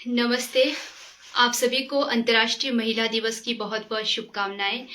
नमस्ते। आप सभी को अंतर्राष्ट्रीय महिला दिवस की बहुत-बहुत शुभकामनाएँ।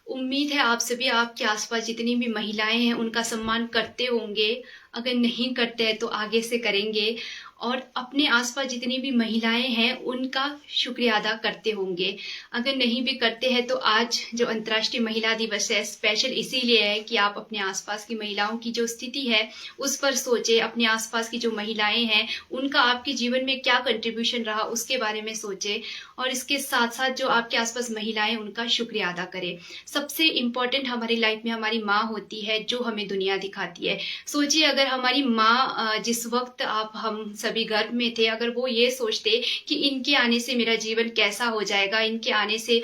उम्मीद है आप सभी आपके आस-पास जितनी भी महिलाएँ हैं उनका सम्मान करते होंगे। अगर नहीं करते हैं तो आगे से करेंगे और अपने आस-पास जितनी भी महिलाएँ हैं उनका शुक्रिया अदा करते होंगे। अगर नहीं भी करते हैं तो आज जो अंतर्राष्ट्रीय महिला दिवस है स्पेशल इसीलिए है कि आप अपने आस-पास की महिलाओं की जो स्थिति है उस पर सोचें। अपने आस-पास की जो महिलाएँ हैं उनका आपके जीवन में क्या कंट्रीब्यूशन रहा उसके बारे में सोचें और इसके साथ-साथ जो आपके आस-पास महिलाएँ हैं उनका शुक्रिया अदा करें। सबसे इम्पोर्टेंट हमारी लाइफ में हमारी माँ होती है जो हमें दुनिया दिखाती है। सोचिए अगर हमारी माँ जिस वक़्त आप हम सभी गर्भ में थे अगर वो ये सोचते कि इनके आने से मेरा जीवन कैसा हो जाएगा, इनके आने से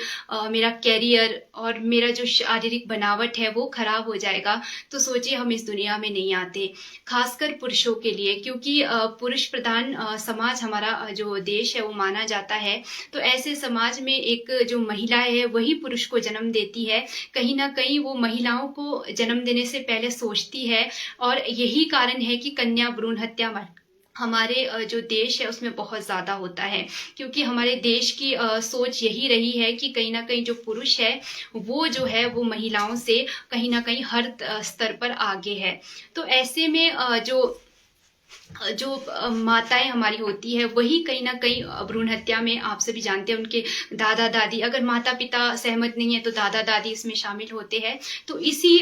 मेरा करियर और मेरा जो शारीरिक बनावट है वो खराब हो जाएगा, तो सोचिए हम इस दुनिया में नहीं आते। ख़ासकर पुरुषों के लिए क्योंकि पुरुष प्रधान समाज हमारा जो देश है वो माना जाता है। तो ऐसे समाज में एक जो महिला है वही पुरुष को जन्म देती है। कहीं न कहीं वो महिलाओं को जन्म देने से पहले सोचती है और यही कारण है कि कन्या भ्रूण हत्या हमारे जो देश है उसमें बहुत ज़्यादा होता है क्योंकि हमारे देश की सोच यही रही है कि कहीं न कहीं जो पुरुष है वो जो है वो महिलाओं से कहीं न कहीं हर स्तर पर आगे है। तो ऐसे में जो माताएँ हमारी होती है वही कहीं न कहीं भ्रूण हत्या में आप सभी जानते हैं उनके दादा-दादी अगर माता-पिता सहमत नहीं है तो दादा-दादी इसमें शामिल होते हैं। तो इसी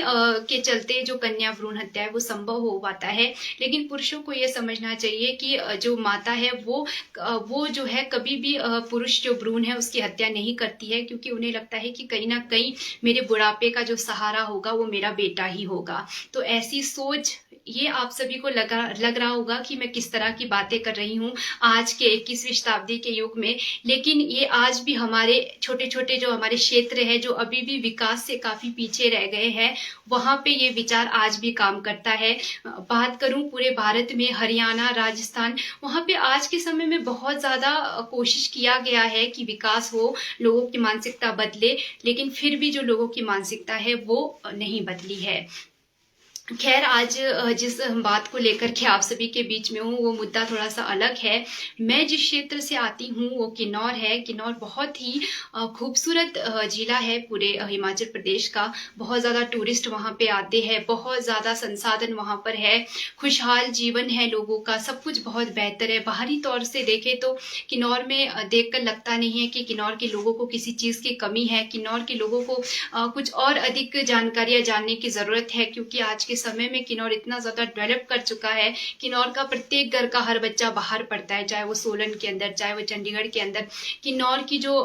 के चलते जो कन्या भ्रूण हत्या है वो संभव हो पाता है। लेकिन पुरुषों को ये समझना चाहिए कि जो माता है वो जो है कभी भी पुरुष जो भ्रूण है उसकी हत्या नहीं करती है क्योंकि उन्हें लगता है कि कहीं न कहीं मेरे बुढ़ापे का जो सहारा होगा वो मेरा बेटा ही होगा। तो ऐसी सोच ये आप सभी को लग रहा होगा कि मैं किस तरह की बातें कर रही हूँ आज के 21वीं शताब्दी के युग में, लेकिन ये आज भी हमारे छोटे-छोटे जो हमारे क्षेत्र है, जो अभी भी विकास से काफ़ी पीछे रह गए हैं, वहाँ पे ये विचार आज भी काम करता है। बात करूँ पूरे भारत में हरियाणा, राजस्थान, वहाँ पे आज के समय में बहुत ज़्यादा कोशिश किया गया है कि विकास हो, लोगों की मानसिकता बदले, लेकिन फिर भी जो लोगों की मानसिकता है, वो नहीं बदली है। खैर आज जिस बात को लेकर के आप सभी के बीच में हूँ वो मुद्दा थोड़ा-सा अलग है। मैं जिस क्षेत्र से आती हूँ वो किन्नौर है। किन्नौर बहुत ही खूबसूरत ज़िला है पूरे हिमाचल प्रदेश का। बहुत ज़्यादा टूरिस्ट वहाँ पे आते हैं, बहुत ज़्यादा संसाधन वहाँ पर है, खुशहाल जीवन है लोगों का, सब कुछ बहुत बेहतर है। बाहरी तौर से देखें तो किन्नौर में देखकर लगता नहीं है कि किन्नौर के लोगों को किसी चीज़ की कमी है। किन्नौर के लोगों को कुछ और अधिक जानकारियाँ जानने की ज़रूरत है क्योंकि आज के समय में किन्नौर इतना ज़्यादा डेवलप कर चुका है। किन्नौर का प्रत्येक घर का हर बच्चा बाहर पढ़ता है, चाहे वो सोलन के अंदर, चाहे वो चंडीगढ़ के अंदर। किन्नौर की जो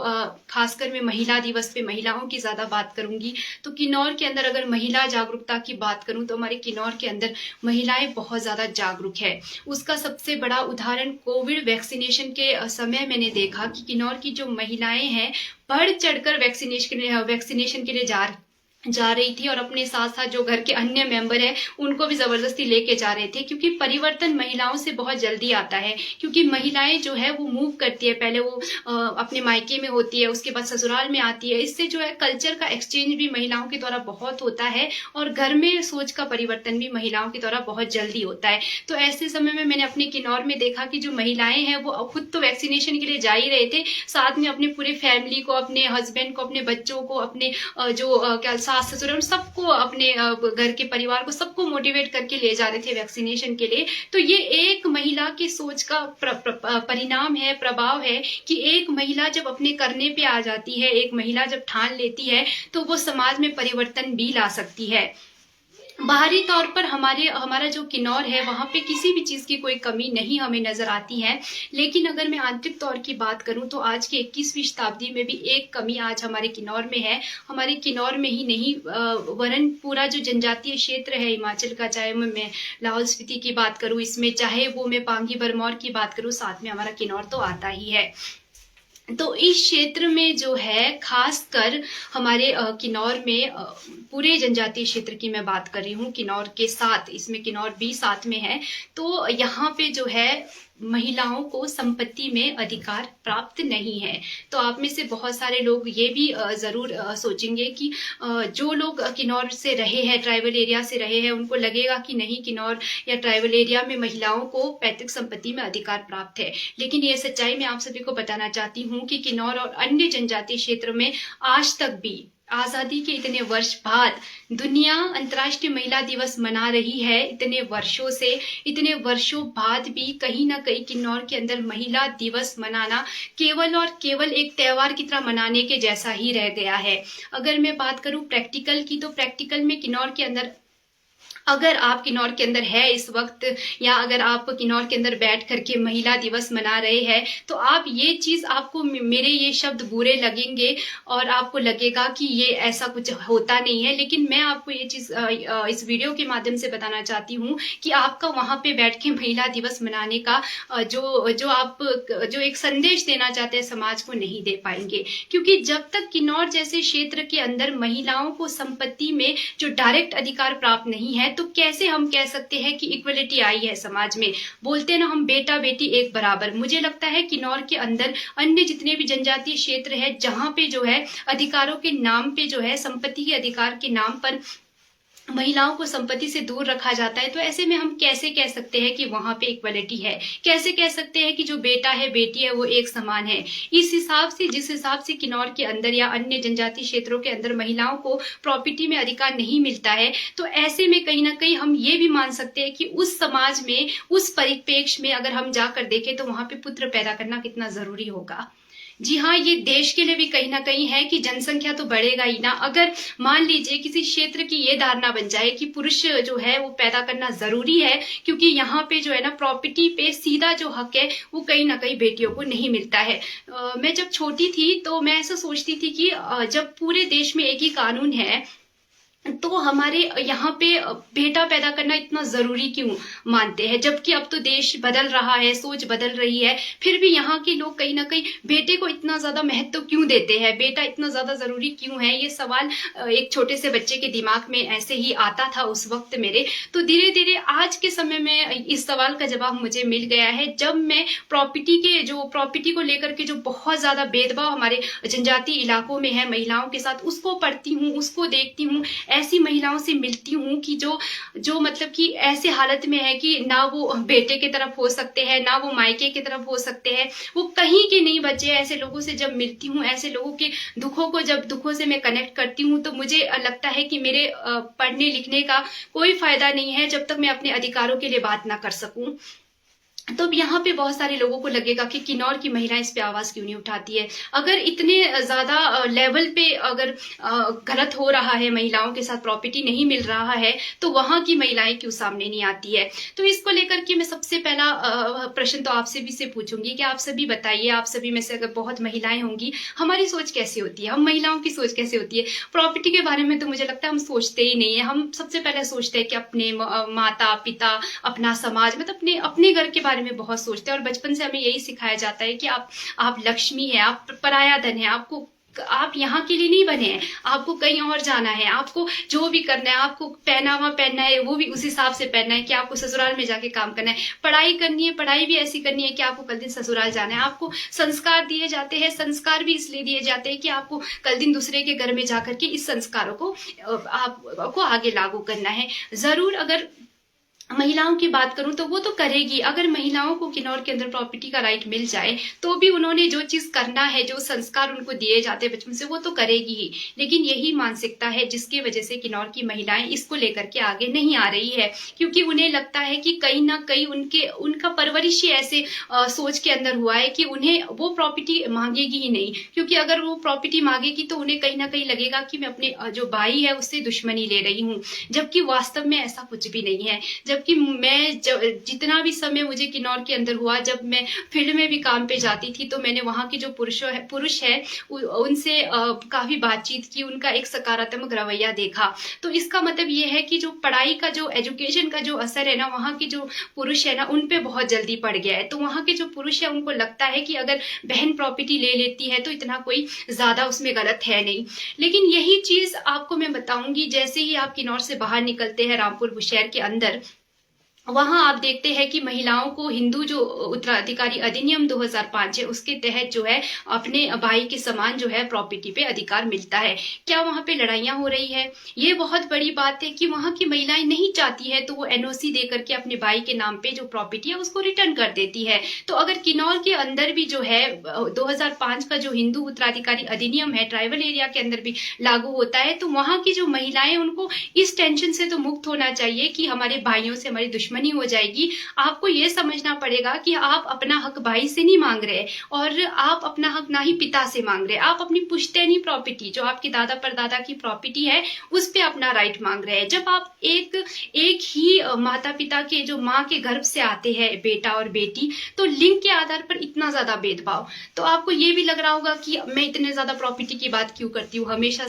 खासकर मैं महिला दिवस पे महिलाओं की ज़्यादा बात करूँगी, तो किन्नौर के अंदर अगर महिला जागरूकता की बात करूँ तो हमारे किन्नौर के अंदर महिलाएँ बहुत ज़्यादा जागरूक है। उसका सबसे बड़ा उदाहरण कोविड वैक्सीनेशन के समय मैंने देखा कि किन्नौर की जो महिलाएँ हैं, बढ़-चढ़कर वैक्सीनेशन के लिए जा रही थी और अपने साथ-साथ जो घर के अन्य मेंबर हैं, उनको भी ज़बरदस्ती लेके जा रहे थे क्योंकि परिवर्तन महिलाओं से बहुत जल्दी आता है क्योंकि महिलाएँ जो है वो मूव करती है, पहले वो अपने मायके में होती है, उसके बाद ससुराल में आती है। इससे जो है कल्चर का एक्सचेंज भी महिलाओं के द्वारा बहुत होता है और घर में सोच का परिवर्तन भी महिलाओं के द्वारा बहुत जल्दी होता है। तो ऐसे समय में मैंने अपने किन्नौर में देखा कि जो महिलाएँ हैं वो खुद तो वैक्सीनेशन के लिए जा ही रहे थे, साथ में अपने पूरे फैमिली को, अपने हस्बैंड को, अपने बच्चों को, अपने क्या सास ससुर है उन सबको अपने घर के परिवार को सबको मोटिवेट करके ले जा रहे थे वैक्सीनेशन के लिए। तो ये एक महिला की सोच का परिणाम है, प्रभाव है कि एक महिला जब अपने करने पे आ जाती है, एक महिला जब ठान लेती है तो वो समाज में परिवर्तन भी ला सकती है। बाहरी तौर पर हमारा जो किन्नौर है वहाँ पे किसी भी चीज़ की कोई कमी नहीं हमें नज़र आती है। लेकिन अगर मैं आंतरिक तौर की बात करूँ तो आज की 21वीं शताब्दी में भी एक कमी आज हमारे किन्नौर में है। हमारे किन्नौर में ही नहीं वरन पूरा जो जनजातीय क्षेत्र है हिमाचल का, चाहे मैं लाहौल स्पीति की बात करूँ इसमें, चाहे वो मैं पांगी भरमौर की बात करूँ, साथ में हमारा किन्नौर तो आता ही है। तो इस क्षेत्र में जो है खासकर हमारे किन्नौर में पूरे जनजातीय क्षेत्र की मैं बात कर रही हूँ, किन्नौर के साथ, इसमें किन्नौर भी साथ में है। तो यहाँ पे जो है महिलाओं को संपत्ति में अधिकार प्राप्त नहीं है। तो आप में से बहुत सारे लोग ये भी जरूर सोचेंगे कि जो लोग किन्नौर से रहे हैं, ट्राइबल एरिया से रहे हैं, उनको लगेगा कि नहीं, किन्नौर या ट्राइबल एरिया में महिलाओं को पैतृक संपत्ति में अधिकार प्राप्त है। लेकिन ये सच्चाई मैं आप सभी को बताना चाहती हूँ कि किन्नौर और अन्य जनजातीय क्षेत्र में आज तक भी आजादी के इतने वर्ष बाद दुनिया अंतर्राष्ट्रीय महिला दिवस मना रही है। इतने वर्षों बाद भी कहीं ना कहीं किन्नौर के अंदर महिला दिवस मनाना केवल और केवल एक त्योहार की तरह मनाने के जैसा ही रह गया है। अगर मैं बात करूं प्रैक्टिकल की, तो प्रैक्टिकल में किन्नौर के अंदर, अगर आप किन्नौर के अंदर है इस वक्त, या अगर आप किन्नौर के अंदर बैठ करके महिला दिवस मना रहे हैं, तो आप ये चीज, आपको मेरे ये शब्द बुरे लगेंगे और आपको लगेगा कि ये ऐसा कुछ होता नहीं है। लेकिन मैं आपको ये चीज इस वीडियो के माध्यम से बताना चाहती हूँ कि आपका वहां पे बैठ के महिला दिवस मनाने का जो एक संदेश देना चाहते हैं समाज को, नहीं दे पाएंगे। क्योंकि जब तक किन्नौर जैसे क्षेत्र के अंदर महिलाओं को संपत्ति में जो डायरेक्ट अधिकार प्राप्त नहीं है, तो कैसे हम कह सकते हैं कि इक्वलिटी आई है समाज में। बोलते हैं ना हम बेटा बेटी एक बराबर। मुझे लगता है किन्नौर के अंदर अन्य जितने भी जनजातीय क्षेत्र है, जहां पे जो है अधिकारों के नाम पे जो है, संपत्ति के अधिकार के नाम पर महिलाओं को संपत्ति से दूर रखा जाता है, तो ऐसे में हम कैसे कह सकते हैं कि वहां पे इक्वलिटी है? कैसे कह सकते हैं कि जो बेटा है बेटी है वो एक समान है? इस हिसाब से, जिस हिसाब से किन्नौर के अंदर या अन्य जनजातीय क्षेत्रों के अंदर महिलाओं को प्रॉपर्टी में अधिकार नहीं मिलता है, तो ऐसे में कहीं ना कहीं हम ये भी मान सकते हैं कि उस समाज में, उस परिप्रेक्ष्य में अगर हम जाकर देखें, तो वहां पे पुत्र पैदा करना कितना जरूरी होगा। जी हाँ, ये देश के लिए भी कहीं ना कहीं है कि जनसंख्या तो बढ़ेगा ही ना। अगर मान लीजिए किसी क्षेत्र की ये धारणा बन जाए कि पुरुष जो है वो पैदा करना जरूरी है, क्योंकि यहाँ पे जो है ना प्रॉपर्टी पे सीधा जो हक है वो कहीं ना कहीं बेटियों को नहीं मिलता है। मैं जब छोटी थी तो मैं ऐसा सोचती थी कि जब पूरे देश में एक ही कानून है, तो हमारे यहाँ पे बेटा पैदा करना इतना जरूरी क्यों मानते हैं? जबकि अब तो देश बदल रहा है, सोच बदल रही है, फिर भी यहाँ के लोग कहीं ना कहीं बेटे को इतना ज्यादा महत्व क्यों देते हैं? बेटा इतना ज्यादा जरूरी क्यों है? ये सवाल एक छोटे से बच्चे के दिमाग में ऐसे ही आता था उस वक्त मेरे। तो धीरे धीरे आज के समय में इस सवाल का जवाब मुझे मिल गया है, जब मैं प्रॉपर्टी को लेकर के जो बहुत ज्यादा भेदभाव हमारे जनजातीय इलाकों में है महिलाओं के साथ, उसको पढ़ती हूँ, उसको देखती हूँ, ऐसी महिलाओं से मिलती हूँ कि जो मतलब कि ऐसे हालत में है कि ना वो बेटे की तरफ हो सकते हैं, ना वो मायके की तरफ हो सकते हैं, वो कहीं के नहीं बचे। ऐसे लोगों से जब मिलती हूँ, ऐसे लोगों के दुखों से मैं कनेक्ट करती हूँ, तो मुझे लगता है कि मेरे पढ़ने लिखने का कोई फायदा नहीं है जब तक मैं अपने अधिकारों के लिए बात ना कर सकूं। तो यहाँ पे बहुत सारे लोगों को लगेगा कि किन्नौर की महिलाएं इस पे आवाज क्यों नहीं उठाती है? अगर इतने ज्यादा लेवल पे अगर गलत हो रहा है, महिलाओं के साथ प्रॉपर्टी नहीं मिल रहा है, तो वहां की महिलाएं क्यों सामने नहीं आती है? तो इसको लेकर के मैं सबसे पहला प्रश्न तो आपसे भी से पूछूंगी कि आप सभी बताइए, आप सभी में से अगर बहुत महिलाएं होंगी, हमारी सोच कैसी होती है? हम महिलाओं की सोच कैसी होती है प्रॉपर्टी के बारे में? तो मुझे लगता है हम सोचते ही नहीं है। हम सबसे पहले सोचते हैं कि अपने माता पिता, अपना समाज, मतलब अपने घर के बारे में बहुत सोचते हैं। और बचपन से हमें यही सिखाया जाता है कि आप लक्ष्मी है, आप पराया धन है, आप यहाँ के लिए नहीं बने हैं, आपको कहीं और जाना है, आपको जो भी करना है, आपको पहनावा पहनना है वो भी उस हिसाब से पहनना है कि आपको ससुराल में जाके काम करना है, पढ़ाई करनी है, पढ़ाई भी ऐसी करनी है कि आपको कल दिन ससुराल जाना है। आपको संस्कार दिए जाते हैं, संस्कार भी इसलिए दिए जाते हैं कि आपको कल दिन दूसरे के घर में जाकर के इस संस्कारों को आपको आगे लागू करना है। जरूर अगर महिलाओं की बात करूं तो वो तो करेगी। अगर महिलाओं को किन्नौर के अंदर प्रॉपर्टी का राइट मिल जाए, तो भी उन्होंने जो चीज करना है, जो संस्कार उनको दिए जाते हैं बचपन से, वो तो करेगी ही। लेकिन यही मानसिकता है जिसकी वजह से किन्नौर की महिलाएं इसको लेकर के आगे नहीं आ रही है, क्योंकि उन्हें लगता है कि कहीं ना कहीं उनका परवरिश ही ऐसे सोच के अंदर हुआ है कि उन्हें वो प्रॉपर्टी मांगेगी ही नहीं। क्योंकि अगर वो प्रॉपर्टी मांगेगी तो उन्हें कहीं ना कहीं लगेगा कि मैं अपने जो भाई है उससे दुश्मनी ले रही हूँ, जबकि वास्तव में ऐसा कुछ भी नहीं है। जबकि मैं जितना भी समय मुझे किन्नौर के अंदर हुआ, जब मैं फील्ड में भी काम पे जाती थी, तो मैंने वहां के जो पुरुष है उनसे काफी बातचीत की, उनका एक सकारात्मक रवैया देखा। तो इसका मतलब ये है कि जो पढ़ाई का, जो एजुकेशन का जो असर है ना, वहाँ के जो पुरुष है ना, उन पे बहुत जल्दी पड़ गया है। तो वहाँ के जो पुरुष है उनको लगता है कि अगर बहन प्रॉपर्टी ले लेती है तो इतना कोई ज्यादा उसमें गलत है नहीं। लेकिन यही चीज आपको मैं बताऊंगी, जैसे ही आप किन्नौर से बाहर निकलते हैं रामपुर बुशहर के अंदर, वहां आप देखते हैं कि महिलाओं को हिंदू जो उत्तराधिकारी अधिनियम 2005 है उसके तहत जो है अपने भाई के समान जो है प्रॉपर्टी पे अधिकार मिलता है। क्या वहां पे लड़ाइयां हो रही है? ये बहुत बड़ी बात है कि वहां की महिलाएं नहीं चाहती है तो वो एनओसी दे करके अपने भाई के नाम पे जो प्रॉपर्टी है उसको रिटर्न कर देती है। तो अगर किन्नौर के अंदर भी जो है 2005 का जो हिंदू उत्तराधिकारी अधिनियम है ट्राइबल एरिया के अंदर भी लागू होता है, तो वहां की जो महिलाएं उनको इस टेंशन से तो मुक्त होना चाहिए कि हमारे भाइयों से हमारी दुश्मनी हो जाएगी। आपको ये समझना पड़ेगा कि आप अपना हक भाई से नहीं मांग रहे और आप अपना हक ना ही पिता से मांग रहे, आप अपनी पुश्तैनी प्रॉपर्टी जो आपके दादा परदादा की प्रॉपर्टी है उस पे अपना राइट मांग रहे हैं। जब आप एक ही माता पिता के जो माँ के गर्भ से आते हैं बेटा और बेटी, तो लिंग के आधार पर इतना ज्यादा भेदभाव, तो आपको ये भी लग रहा होगा कि मैं इतने ज्यादा प्रॉपर्टी की बात क्यों करती हूँ। हमेशा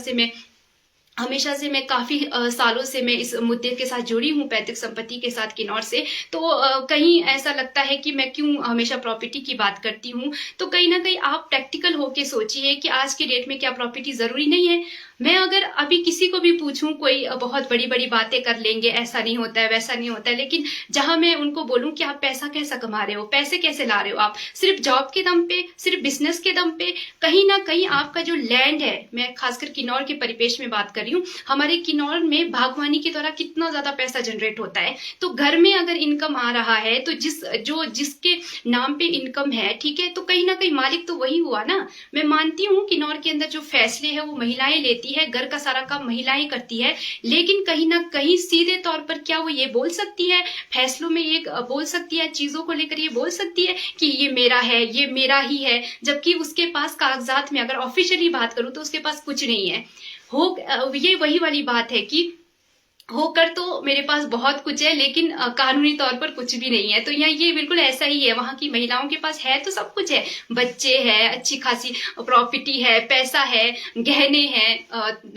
से मैं काफी सालों से मैं इस मुद्दे के साथ जुड़ी हूँ, पैतृक संपत्ति के साथ किन्नौर से। तो कहीं ऐसा लगता है कि मैं क्यों हमेशा प्रॉपर्टी की बात करती हूँ। तो कहीं ना कहीं आप प्रैक्टिकल होके सोचिए कि आज के डेट में क्या प्रॉपर्टी जरूरी नहीं है। मैं अगर अभी किसी को भी पूछूं, कोई बहुत बड़ी बड़ी बातें कर लेंगे, ऐसा नहीं होता है वैसा नहीं होता है, लेकिन जहां मैं उनको बोलूं कि आप पैसा कैसा कमा रहे हो, पैसे कैसे ला रहे हो, आप सिर्फ जॉब के दम पे, सिर्फ बिजनेस के दम पे, कहीं ना कहीं आपका जो लैंड है, मैं खासकर किन्नौर के परिपेश में बात कर रही हूँ, हमारे किन्नौर में बागवानी के द्वारा कितना ज्यादा पैसा जनरेट होता है। तो घर में अगर इनकम आ रहा है तो जिसके नाम पे इनकम है, ठीक है, तो कहीं ना कहीं मालिक तो वही हुआ ना। मैं मानती हूँ किन्नौर के अंदर जो फैसले है वो महिलाएं लेती है, घर का सारा काम महिलाएं करती है, लेकिन कहीं ना कहीं सीधे तौर पर क्या वो ये बोल सकती है, फैसलों में ये बोल सकती है, चीजों को लेकर ये बोल सकती है कि ये मेरा है, ये मेरा ही है, जबकि उसके पास कागजात में अगर ऑफिशियली बात करूं तो उसके पास कुछ नहीं है। ये वही वाली बात है कि होकर तो मेरे पास बहुत कुछ है लेकिन कानूनी तौर पर कुछ भी नहीं है। तो यहाँ ये बिल्कुल ऐसा ही है, वहां की महिलाओं के पास है तो सब कुछ है, बच्चे हैं, अच्छी खासी प्रॉपर्टी है, पैसा है, गहने हैं,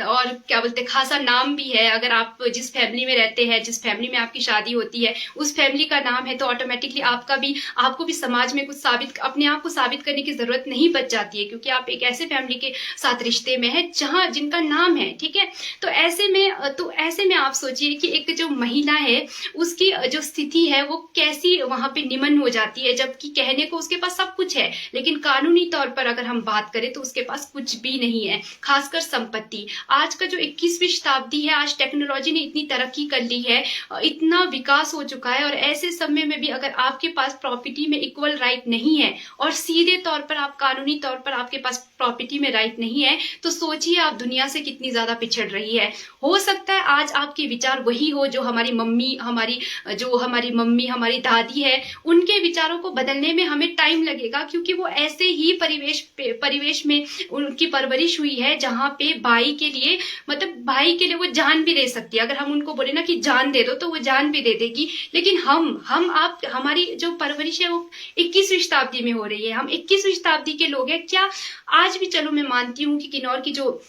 और क्या बोलते खासा नाम भी है। अगर आप जिस फैमिली में रहते हैं, जिस फैमिली में आपकी शादी होती है, उस फैमिली का नाम है तो ऑटोमेटिकली आपको भी समाज में कुछ अपने आप को साबित करने की जरूरत नहीं बच जाती है, क्योंकि आप एक ऐसे फैमिली के साथ रिश्ते में है जहां जिनका नाम है, ठीक है। तो ऐसे में आप सोचिए कि एक जो महिला है उसकी जो स्थिति है वो कैसी वहां पे निमन हो जाती है, जबकि कहने को उसके पास सब कुछ है, लेकिन कानूनी तौर पर अगर हम बात करें तो उसके पास कुछ भी नहीं है, खासकर संपत्ति। आज का जो 21वीं शताब्दी है, आज टेक्नोलॉजी ने इतनी तरक्की कर ली है, इतना विकास हो चुका है, और ऐसे समय में भी अगर आपके पास प्रॉपर्टी में इक्वल राइट नहीं है और सीधे तौर पर आप कानूनी तौर पर आपके पास प्रॉपर्टी में राइट नहीं है, तो सोचिए आप दुनिया से कितनी ज्यादा पिछड़ रही है। हो सकता है आज आपके विचार वही हो जो हमारी मम्मी, हमारी दादी है, उनके विचारों को बदलने में हमें टाइम लगेगा, क्योंकि वो ऐसे ही परिवेश में उनकी परवरिश हुई है जहां पे भाई के लिए वो जान भी दे सकती है। अगर हम उनको बोले ना कि जान दे दो तो वो जान भी दे देगी, लेकिन हमारी जो परवरिश है वो 21वीं शताब्दी में हो रही है, हम 21वीं शताब्दी के लोग हैं क्या? आज भी चलो मैं मानती हूँ कि किन्नौर की जो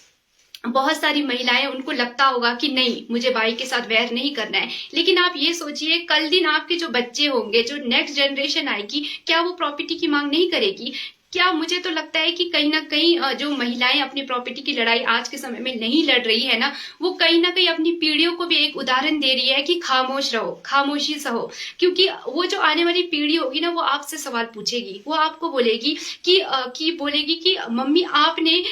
बहुत सारी महिलाएं, उनको लगता होगा कि नहीं मुझे भाई के साथ वैर नहीं करना है, लेकिन आप ये सोचिए कल दिन आपके जो बच्चे होंगे, जो नेक्स्ट जनरेशन आएगी, क्या वो प्रॉपर्टी की मांग नहीं करेगी? क्या मुझे तो लगता है कि कहीं ना कहीं जो महिलाएं अपनी प्रॉपर्टी की लड़ाई आज के समय में नहीं लड़ रही है ना, वो कहीं ना कहीं अपनी पीढ़ियों को भी एक उदाहरण दे रही है कि खामोश रहो, खामोशी सहो, क्योंकि वो जो आने वाली पीढ़ी होगी ना वो आपसे सवाल पूछेगी, वो आपको बोलेगी कि मम्मी आपने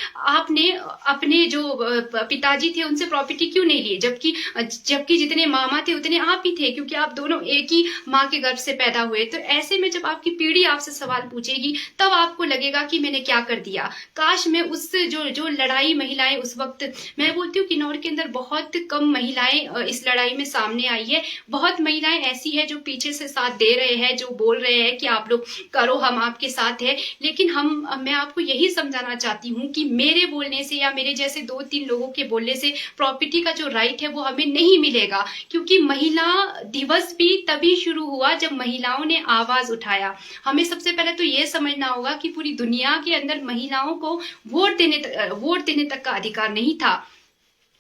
अपने जो पिताजी थे उनसे प्रॉपर्टी क्यों नहीं ली, जबकि जितने मामा थे उतने आप ही थे, क्योंकि आप दोनों एक ही माँ के गर्भ से पैदा हुए। तो ऐसे में जब आपकी पीढ़ी आपसे सवाल पूछेगी तब आपको लगेगा कि मैंने क्या कर दिया। काश मैं उस जो लड़ाई महिलाएं उस वक्त, मैं बोलती हूँ किन्नौर के अंदर बहुत कम महिलाएं इस लड़ाई में सामने आई है। बहुत महिलाएं ऐसी है जो पीछे से साथ दे रहे हैं, जो बोल रहे हैं कि आप लोग करो, हम आपके साथ है, लेकिन मैं आपको यही समझाना चाहती हूँ कि मेरे बोलने से या मेरे जैसे 2-3 लोगों के बोलने से प्रॉपर्टी का जो राइट है वो हमें नहीं मिलेगा, क्योंकि महिला दिवस भी तभी शुरू हुआ जब महिलाओं ने आवाज उठाया। हमें सबसे पहले तो ये समझना होगा कि पूरी दुनिया के अंदर महिलाओं को वोट देने तक का अधिकार नहीं था।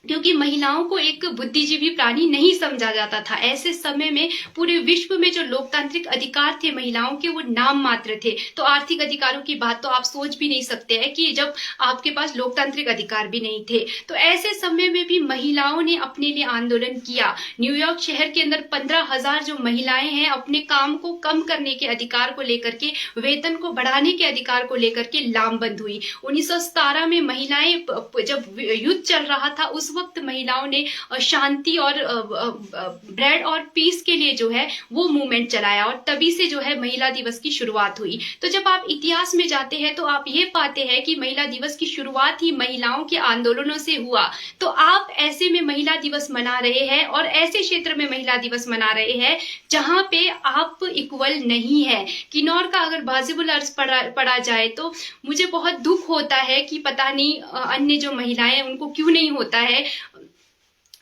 क्योंकि महिलाओं को एक बुद्धिजीवी प्राणी नहीं समझा जाता था। ऐसे समय में पूरे विश्व में जो लोकतांत्रिक अधिकार थे महिलाओं के, वो नाम मात्र थे। तो आर्थिक अधिकारों की बात तो आप सोच भी नहीं सकते हैं कि जब आपके पास लोकतांत्रिक अधिकार भी नहीं थे। तो ऐसे समय में भी महिलाओं ने अपने लिए आंदोलन किया। न्यूयॉर्क शहर के अंदर 15,000 जो महिलाएं हैं, अपने काम को कम करने के अधिकार को लेकर के, वेतन को बढ़ाने के अधिकार को लेकर के लामबंद हुई। 1917 में महिलाएं, जब युद्ध चल रहा था, उस वक्त महिलाओं ने शांति और ब्रेड और पीस के लिए जो है वो मूवमेंट चलाया, और तभी से जो है महिला दिवस की शुरुआत हुई। तो जब आप इतिहास में जाते हैं तो आप ये पाते हैं कि महिला दिवस की शुरुआत ही महिलाओं के आंदोलनों से हुआ। तो आप ऐसे में महिला दिवस मना रहे हैं, और ऐसे क्षेत्र में महिला दिवस मना रहे हैं जहां पे आप इक्वल नहीं है। किन्नौर का अगर वाजिबुल अर्ज पढ़ा जाए तो मुझे बहुत दुख होता है कि पता नहीं अन्य जो महिलाएं उनको क्यों नहीं होता है।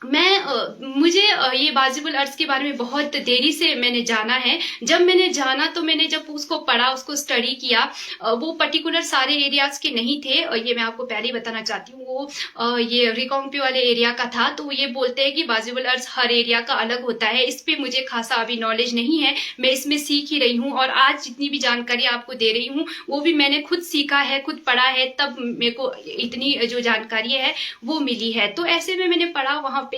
मुझे ये वाजिबुल अर्ज के बारे में बहुत देरी से मैंने जाना है। जब मैंने जाना तो मैंने जब उसको पढ़ा, उसको स्टडी किया, वो पर्टिकुलर सारे एरियाज के नहीं थे। ये मैं आपको पहले ही बताना चाहती हूँ, वो ये रिकांगपिओ वाले एरिया का था। तो ये बोलते हैं कि वाजिबुल अर्ज हर एरिया का अलग होता है। इस पे मुझे खासा अभी नॉलेज नहीं है, मैं इसमें सीख ही रही हूँ, और आज जितनी भी जानकारी आपको दे रही हूँ वो भी मैंने खुद सीखा है, खुद पढ़ा है, तब मेरे को इतनी जो जानकारी है वो मिली है। तो ऐसे में मैंने पढ़ा वहां पे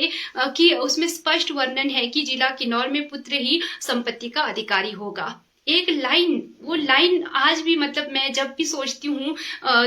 कि उसमें स्पष्ट वर्णन है कि जिला किन्नौर में पुत्र ही संपत्ति का अधिकारी होगा। एक लाइन, वो लाइन आज भी मतलब मैं जब भी सोचती हूँ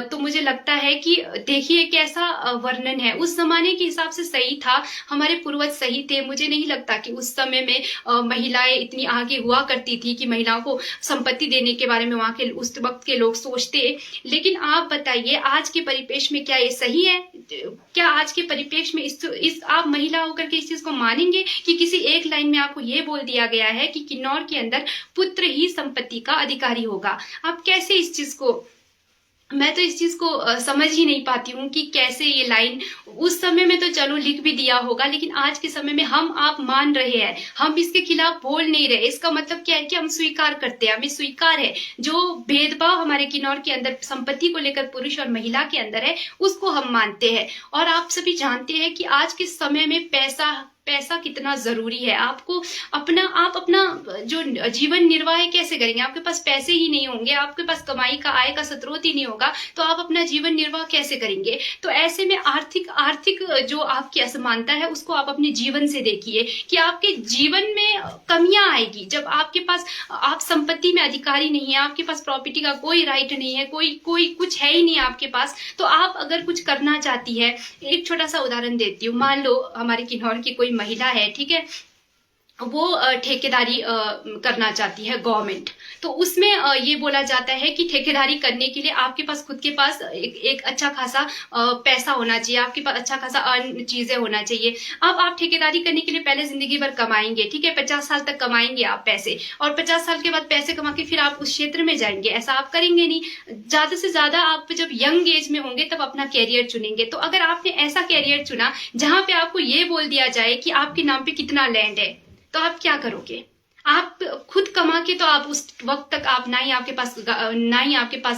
तो मुझे लगता है कि देखिए कैसा वर्णन है। उस जमाने के हिसाब से सही था, हमारे पूर्वज सही थे। मुझे नहीं लगता कि उस समय में महिलाएं इतनी आगे हुआ करती थी कि महिलाओं को संपत्ति देने के बारे में वहां के उस वक्त के लोग सोचते। लेकिन आप बताइए आज के परिपेक्ष में क्या ये सही है? क्या आज के परिपेक्ष में इस आप महिला होकर के इस चीज को मानेंगे कि किसी एक लाइन में आपको ये बोल दिया गया है कि किन्नौर के अंदर पुत्र ही संपत्ति का अधिकारी होगा? आप कैसे इस चीज को, मैं तो इस चीज को समझ ही नहीं पाती हूँ कि कैसे ये लाइन उस समय में तो चलो लिख भी दिया होगा, लेकिन आज के समय में हम आप मान रहे हैं, हम इसके खिलाफ बोल नहीं रहे। इसका मतलब क्या है कि हम स्वीकार करते हैं, हमें स्वीकार है जो भेदभाव हमारे किन्नौर के अंदर संपत्ति को लेकर पुरुष और महिला के अंदर है, उसको हम मानते हैं। और आप सभी जानते हैं कि आज के समय में पैसा कितना जरूरी है। आप अपना जो जीवन निर्वाह कैसे करेंगे? आपके पास पैसे ही नहीं होंगे, आपके पास कमाई का आय का स्रोत ही नहीं होगा, तो आप अपना जीवन निर्वाह कैसे करेंगे? तो ऐसे में आर्थिक जो आपकी असमानता है उसको आप अपने जीवन से देखिए कि आपके जीवन में कमियां आएगी जब आपके पास, आप संपत्ति में अधिकारी नहीं है, आपके पास प्रॉपर्टी का कोई राइट नहीं है, कोई कुछ है ही नहीं आपके पास। तो आप अगर कुछ करना चाहती है, एक छोटा सा उदाहरण देती हूँ। मान लो हमारे किन्नौर की कोई महिला है, ठीक है, वो ठेकेदारी करना चाहती है गवर्नमेंट। तो उसमें ये बोला जाता है कि ठेकेदारी करने के लिए आपके पास खुद के पास एक अच्छा खासा पैसा होना चाहिए, आपके पास अच्छा खासा अर्न चीजें होना चाहिए। अब आप ठेकेदारी करने के लिए पहले जिंदगी भर कमाएंगे, ठीक है, 50 साल तक कमाएंगे आप पैसे, और 50 साल के बाद पैसे कमा के फिर आप उस क्षेत्र में जाएंगे, ऐसा आप करेंगे नहीं। ज्यादा से ज्यादा आप जब यंग एज में होंगे तब अपना कैरियर चुनेंगे। तो अगर आपने ऐसा कैरियर चुना जहां पे आपको ये बोल दिया जाए कि आपके नाम पे कितना लैंड है, तो आप क्या करोगे? आप खुद कमा के तो आप उस वक्त तक आप ना ही आपके पास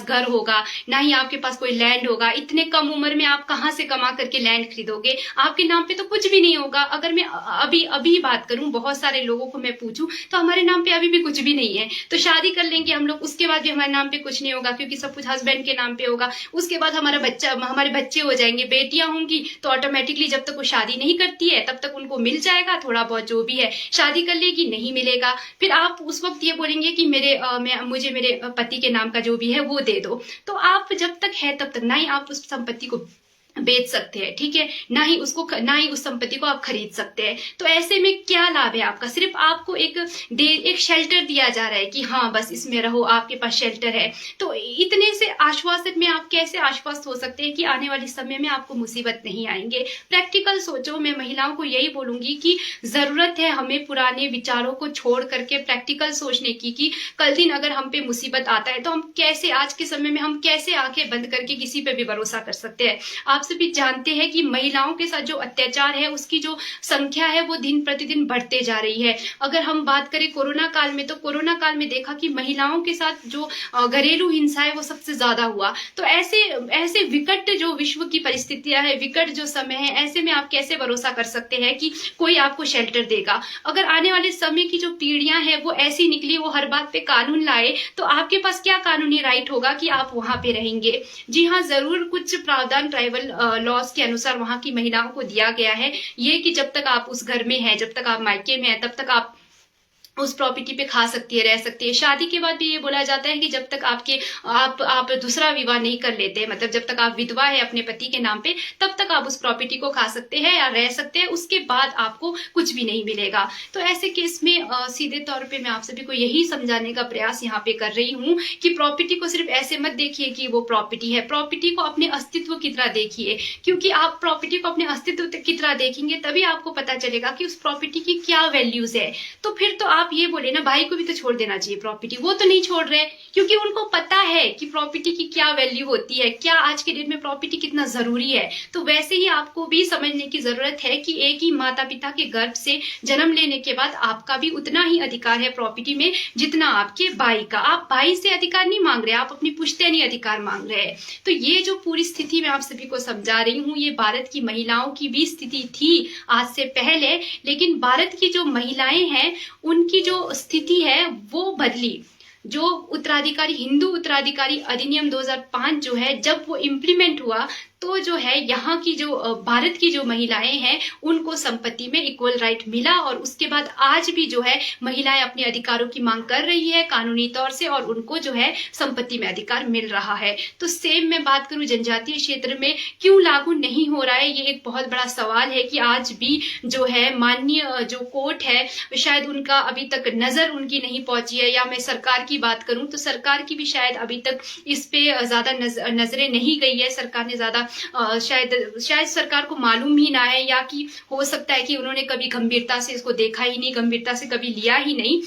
घर होगा, ना ही आपके पास कोई लैंड होगा। इतने कम उम्र में आप कहाँ से कमा करके लैंड खरीदोगे? आपके नाम पे तो कुछ भी नहीं होगा। अगर मैं अभी बात करूं, बहुत सारे लोगों को मैं पूछूं तो हमारे नाम पे अभी भी कुछ भी नहीं है। तो शादी कर लेंगे हम लोग, उसके बाद भी हमारे नाम पे कुछ नहीं होगा क्योंकि सब कुछ हस्बैंड के नाम पे होगा। उसके बाद हमारे बच्चे हो जाएंगे, बेटियां होंगी, तो ऑटोमेटिकली जब तक वो शादी नहीं करती है तब तक उनको मिल जाएगा थोड़ा बहुत जो भी है। शादी कर लेगी, नहीं मिलेगा, फिर आप उस वक्त ये बोलेंगे कि मुझे मेरे पति के नाम का जो भी है वो दे दो। तो आप जब तक है तब तक ना ही आप उस संपत्ति को बेच सकते हैं, ठीक है, ना ही उस संपत्ति को आप खरीद सकते हैं। तो ऐसे में क्या लाभ है आपका? सिर्फ आपको एक शेल्टर दिया जा रहा है कि हाँ बस इसमें रहो, आपके पास शेल्टर है। तो इतने से आश्वासन में आप कैसे आश्वस्त हो सकते हैं कि आने वाले समय में आपको मुसीबत नहीं आएंगे? प्रैक्टिकल सोचो। मैं महिलाओं को यही बोलूंगी कि जरूरत है हमें पुराने विचारों को छोड़ करके प्रैक्टिकल सोचने की, कि कल दिन अगर हम पे मुसीबत आता है तो हम कैसे, आज के समय में हम कैसे आंखें बंद करके किसी पे भी भरोसा कर सकते हैं। आप सभी जानते हैं कि महिलाओं के साथ जो अत्याचार है उसकी जो संख्या है वो दिन प्रतिदिन बढ़ते जा रही है। अगर हम बात करें कोरोना काल में, तो कोरोना काल में देखा कि महिलाओं के साथ जो घरेलू हिंसा है वो सबसे ज्यादा हुआ। तो ऐसे ऐसे विकट जो विश्व की परिस्थितियां है, विकट जो समय है, ऐसे में आप कैसे भरोसा कर सकते हैं कि कोई आपको शेल्टर देगा? अगर आने वाले समय की जो पीढ़ियां हैं वो ऐसी निकली, वो हर बात पे कानून लाए, तो आपके पास क्या कानूनी राइट होगा कि आप वहां पे रहेंगे? जी हाँ, जरूर कुछ प्रावधान ट्राइबल लॉज के अनुसार वहां की महिलाओं को दिया गया है, ये कि जब तक आप उस घर में हैं, जब तक आप मायके में हैं, तब तक आप उस प्रॉपर्टी पे खा सकती है, रह सकती है। शादी के बाद भी ये बोला जाता है कि जब तक आप दूसरा विवाह नहीं कर लेते, मतलब जब तक आप विधवा है अपने पति के नाम पे, तब तक आप उस प्रॉपर्टी को खा सकते हैं या रह सकते हैं, उसके बाद आपको कुछ भी नहीं मिलेगा। तो ऐसे केस में सीधे तौर पे मैं आप सभी को यही समझाने का प्रयास यहाँ पे कर रही हूँ कि प्रॉपर्टी को सिर्फ ऐसे मत देखिए कि वो प्रॉपर्टी है, प्रॉपर्टी को अपने अस्तित्व की तरह देखिए, क्योंकि आप प्रॉपर्टी को अपने अस्तित्व की तरह देखेंगे तभी आपको पता चलेगा कि उस प्रॉपर्टी की क्या वैल्यूज है। तो फिर तो आप ये बोले ना, भाई को भी तो छोड़ देना चाहिए प्रॉपर्टी, वो तो नहीं छोड़ रहे, क्योंकि उनको पता है कि प्रॉपर्टी की क्या वैल्यू होती है, क्या आज के डेट में प्रॉपर्टी कितना जरूरी है। तो वैसे ही आपको भी समझने की जरूरत है कि एक ही माता पिता के गर्भ से जन्म लेने के बाद आपका भी उतना ही अधिकार है प्रॉपर्टी में जितना आपके भाई का। आप भाई से अधिकार नहीं मांग रहे, आप अपनी पुश्तैनी अधिकार मांग रहे हैं। तो ये जो पूरी स्थिति मैं आप सभी को समझा रही हूँ, ये भारत की महिलाओं की भी स्थिति थी आज से पहले, लेकिन भारत की जो महिलाएं हैं उनकी जो स्थिति है वो बदली। जो उत्तराधिकारी, हिंदू उत्तराधिकारी अधिनियम 2005 जो है, जब वो इम्प्लीमेंट हुआ तो जो है यहाँ की जो भारत की जो महिलाएं हैं उनको संपत्ति में इक्वल राइट मिला, और उसके बाद आज भी जो है महिलाएं अपने अधिकारों की मांग कर रही है कानूनी तौर से, और उनको जो है संपत्ति में अधिकार मिल रहा है। तो सेम मैं बात करूं जनजातीय क्षेत्र में क्यों लागू नहीं हो रहा है, ये एक बहुत बड़ा सवाल है कि आज भी जो है माननीय जो कोर्ट है शायद उनका अभी तक नजर उनकी नहीं पहुंची है, या मैं सरकार की बात करूं तो सरकार की भी शायद अभी तक इस पे ज्यादा नजरें नहीं गई है। सरकार ने ज्यादा शायद सरकार को मालूम ही ना है, या कि हो सकता है कि उन्होंने कभी गंभीरता से इसको देखा ही नहीं, गंभीरता से कभी लिया ही नहीं।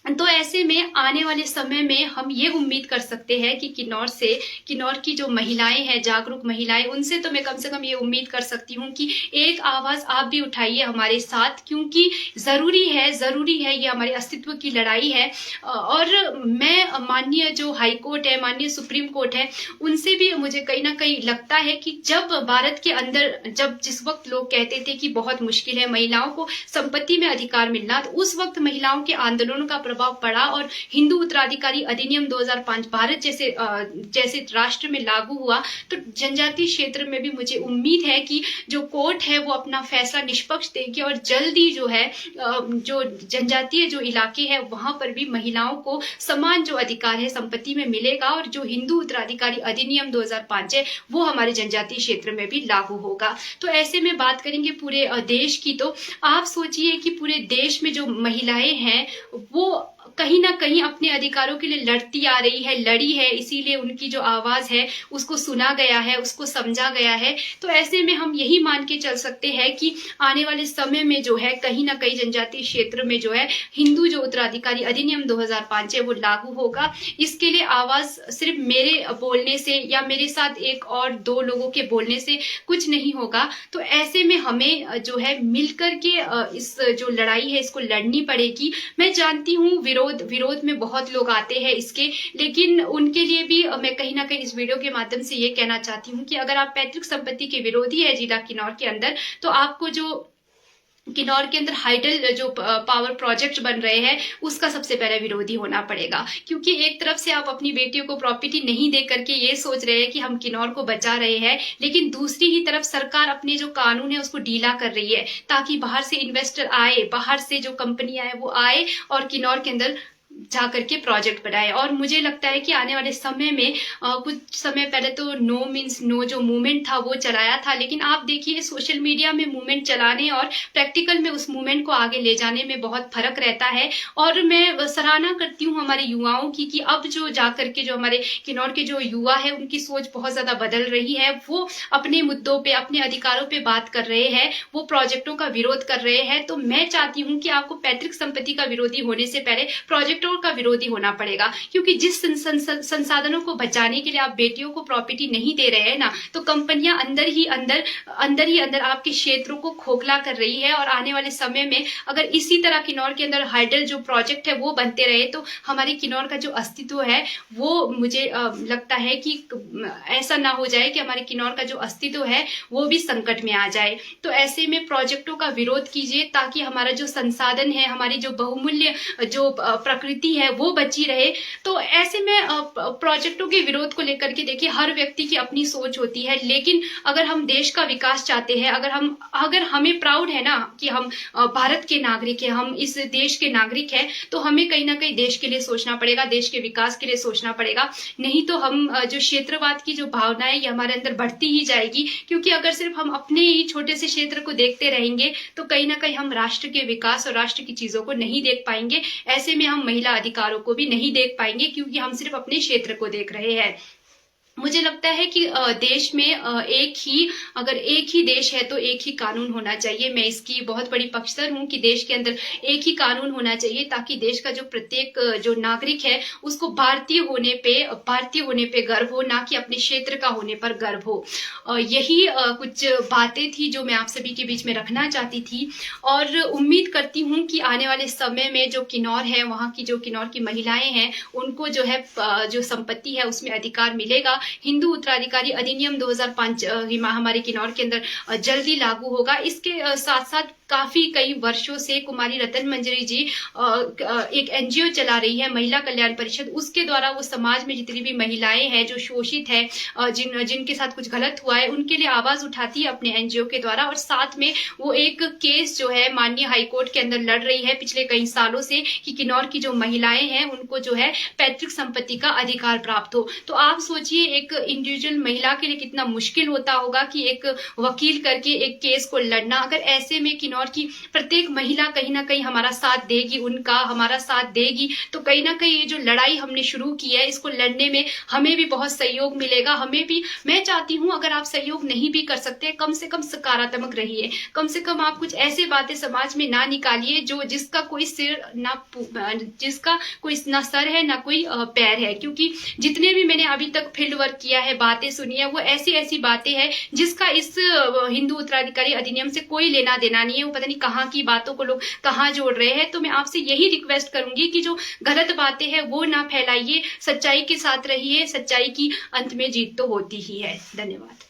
तो ऐसे में आने वाले समय में हम ये उम्मीद कर सकते हैं कि किन्नौर की जो महिलाएं हैं, जागरूक महिलाएं, उनसे तो मैं कम से कम ये उम्मीद कर सकती हूँ कि एक आवाज आप भी उठाइए हमारे साथ, क्योंकि जरूरी है, ये हमारे अस्तित्व की लड़ाई है। और मैं माननीय जो हाई कोर्ट है, माननीय सुप्रीम कोर्ट है, उनसे भी मुझे कहीं ना कहीं लगता है कि जब भारत के अंदर जिस वक्त लोग कहते थे कि बहुत मुश्किल है महिलाओं को संपत्ति में अधिकार मिलना, तो उस वक्त महिलाओं के आंदोलनों का प्रभाव पड़ा और हिंदू उत्तराधिकारी अधिनियम 2005 भारत जैसे राष्ट्र में लागू हुआ। तो जनजातीय क्षेत्र में भी मुझे उम्मीद है कि जो कोर्ट है वो अपना फैसला निष्पक्ष देगी, और जल्दी जो है जो जनजातीय जो इलाके हैं वहां पर भी महिलाओं को समान जो अधिकार है संपत्ति में मिलेगा, और जो हिंदू उत्तराधिकारी अधिनियम 2005 है वो हमारे जनजातीय क्षेत्र में भी लागू होगा। तो ऐसे में बात करेंगे पूरे देश की, तो आप सोचिए कि पूरे देश में जो महिलाएं हैं वो कहीं ना कहीं अपने अधिकारों के लिए लड़ती आ रही है, लड़ी है, इसीलिए उनकी जो आवाज है उसको सुना गया है, उसको समझा गया है। तो ऐसे में हम यही मान के चल सकते हैं कि आने वाले समय में जो है कहीं ना कहीं जनजातीय क्षेत्र में जो है हिंदू जो उत्तराधिकारी अधिनियम 2005 है वो लागू होगा। इसके लिए आवाज सिर्फ मेरे बोलने से या मेरे साथ एक और दो लोगों के बोलने से कुछ नहीं होगा। तो ऐसे में हमें जो है मिलकर के इस जो लड़ाई है इसको लड़नी पड़ेगी। मैं जानती हूँ विरोध में बहुत लोग आते हैं इसके, लेकिन उनके लिए भी मैं कहीं ना कहीं इस वीडियो के माध्यम से ये कहना चाहती हूँ कि अगर आप पैतृक संपत्ति के विरोधी है जिला किन्नौर के अंदर, तो आपको जो किन्नौर के अंदर हाइडल जो पावर प्रोजेक्ट बन रहे हैं उसका सबसे पहले विरोधी होना पड़ेगा, क्योंकि एक तरफ से आप अपनी बेटियों को प्रॉपर्टी नहीं दे करके ये सोच रहे हैं कि हम किन्नौर को बचा रहे हैं, लेकिन दूसरी ही तरफ सरकार अपने जो कानून है उसको ढीला कर रही है ताकि बाहर से इन्वेस्टर आए, बाहर से जो कंपनी आए वो आए और किन्नौर के अंदर जा करके प्रोजेक्ट बनाए। और मुझे लगता है कि आने वाले समय में कुछ समय पहले तो नो मीन्स नो जो मूवमेंट था वो चलाया था, लेकिन आप देखिए सोशल मीडिया में मूवमेंट चलाने और प्रैक्टिकल में उस मूवमेंट को आगे ले जाने में बहुत फर्क रहता है। और मैं सराहना करती हूँ हमारे युवाओं की कि अब जो जाकर के जो हमारे किन्नौर के जो युवा है उनकी सोच बहुत ज्यादा बदल रही है, वो अपने मुद्दों पे, अपने अधिकारों पे बात कर रहे हैं, वो प्रोजेक्टों का विरोध कर रहे हैं। तो मैं चाहती हूँ कि आपको पैतृक संपत्ति का विरोधी होने से पहले प्रोजेक्टों किन्नौर का विरोधी होना पड़ेगा, क्योंकि जिस संसाधनों को बचाने के लिए आप बेटियों को प्रॉपर्टी नहीं दे रहे हैं ना, तो कंपनियां अंदर ही अंदर आपके क्षेत्रों को खोखला कर रही है। और आने वाले समय में अगर इसी तरह किन्नौर के अंदर हाइडल जो प्रोजेक्ट है वो बनते रहे, तो हमारे किन्नौर का जो अस्तित्व है वो, मुझे लगता है कि ऐसा ना हो जाए कि हमारे किन्नौर का जो अस्तित्व है वो भी संकट में आ जाए। तो ऐसे में प्रोजेक्टों का विरोध कीजिए, ताकि हमारा जो संसाधन है, हमारी जो बहुमूल्य जो प्रकृति है वो बची रहे। तो ऐसे में प्रोजेक्टों के विरोध को लेकर के देखिए, हर व्यक्ति की अपनी सोच होती है, लेकिन अगर हम देश का विकास चाहते हैं, अगर हमें प्राउड है ना कि हम भारत के नागरिक हैं, हम इस देश के नागरिक हैं, तो हमें कहीं ना कहीं देश के लिए सोचना पड़ेगा, देश के विकास के लिए सोचना पड़ेगा। नहीं तो हम जो क्षेत्रवाद की जो भावना है ये हमारे अंदर बढ़ती ही जाएगी, क्योंकि अगर सिर्फ हम अपने ही छोटे से क्षेत्र को देखते रहेंगे तो कहीं ना कहीं हम राष्ट्र के विकास और राष्ट्र की चीजों को नहीं देख पाएंगे। ऐसे में हम महिला अधिकारों को भी नहीं देख पाएंगे, क्योंकि हम सिर्फ अपने क्षेत्र को देख रहे हैं। मुझे लगता है कि देश में अगर एक ही देश है तो एक ही कानून होना चाहिए। मैं इसकी बहुत बड़ी पक्षधर हूं कि देश के अंदर एक ही कानून होना चाहिए, ताकि देश का जो प्रत्येक जो नागरिक है उसको भारतीय होने पे गर्व हो, ना कि अपने क्षेत्र का होने पर गर्व हो। यही कुछ बातें थी जो मैं आप सभी के बीच में रखना चाहती थी, और उम्मीद करती हूँ कि आने वाले समय में जो किन्नौर है, वहाँ की जो किन्नौर की महिलाएं हैं, उनको जो है जो संपत्ति है उसमें अधिकार मिलेगा। हिंदू उत्तराधिकारी अधिनियम 2005 हमारे किन्नौर के अंदर जल्दी लागू होगा। इसके साथ साथ कई वर्षों से कुमारी रतन मंजरी जी एक एनजीओ चला रही है, महिला कल्याण परिषद। उसके द्वारा वो समाज में जितनी भी महिलाएं हैं जो शोषित है, जिनके साथ कुछ गलत हुआ है, उनके लिए आवाज उठाती है अपने एनजीओ के द्वारा। और साथ में वो एक केस जो है माननीय हाईकोर्ट के अंदर लड़ रही है पिछले कई सालों से, कि किन्नौर की जो महिलाएं हैं उनको जो है पैतृक संपत्ति का अधिकार प्राप्त हो। तो आप सोचिए एक इंडिविजुअल महिला के लिए कितना मुश्किल होता होगा कि एक वकील करके एक केस को लड़ना। अगर ऐसे में किन्नौर की प्रत्येक महिला कहीं ना कहीं हमारा साथ देगी, हमारा साथ देगी, तो कहीं ना कहीं ये जो लड़ाई हमने शुरू की है इसको लड़ने में हमें भी बहुत सहयोग मिलेगा। मैं चाहती हूं अगर आप सहयोग नहीं भी कर सकते, कम से कम सकारात्मक रहिए, कम से कम आप कुछ ऐसे बातें समाज में ना निकालिए जिसका कोई ना सर है ना कोई पैर है। क्योंकि जितने भी मैंने अभी तक फील्ड वर्क किया है, बातें सुनी है, वो ऐसी बातें हैं जिसका इस हिंदू उत्तराधिकारी अधिनियम से कोई लेना देना नहीं है। वो पता नहीं कहाँ की बातों को लोग कहाँ जोड़ रहे हैं। तो मैं आपसे यही रिक्वेस्ट करूंगी कि जो गलत बातें हैं वो ना फैलाइए, सच्चाई के साथ रहिए, सच्चाई की अंत में जीत तो होती ही है। धन्यवाद।